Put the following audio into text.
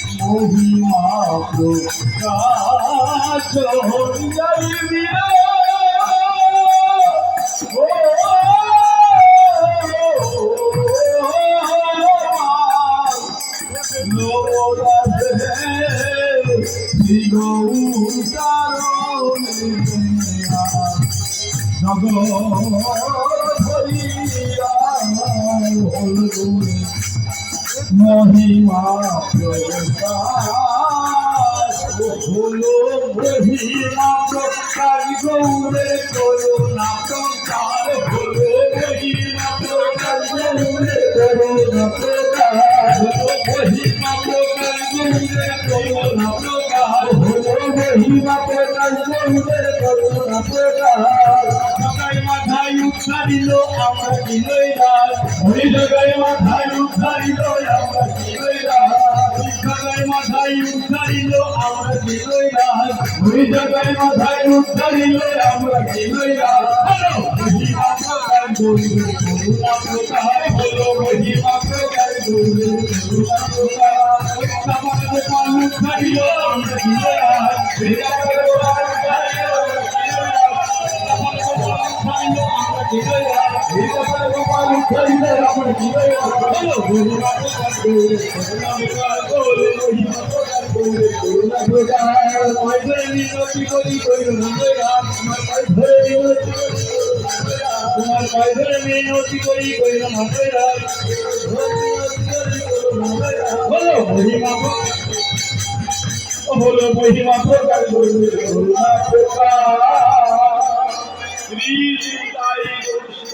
মহিমা প্রকাশ হইয়া মহিমা প্রকাশ হলো মহিমা প্রকাশ গৌরে করুণা প্রকাশ হলো মহিমা প্রকাশ গৌরে করুণা প্রকাশ মহিমা প্রকাশ গৌরে করুণা প্রকাশ হলো মহিমা প্রকাশ গৌরে করুণা প্রকাশ সবাই মাথায় উঠাইল আমরা কি লইলাম ওই জায়গায় মাথায় উঠাইল আমরা কি লইলাম সবাই মাথায় উঠাইল আমরা কি লইলাম ওই জায়গায় মাথায় উঠাইল আমরা কি লইলাম মহিমা প্রকাশ গৌরে করুণা প্রকাশ হলো মহিমা প্রকাশ গৌরে করুণা প্রকাশ সবাই মাথায় উঠাইল আমরা কি লইলাম হলো মহিমা প্রকাশ করুণা প্রকাশ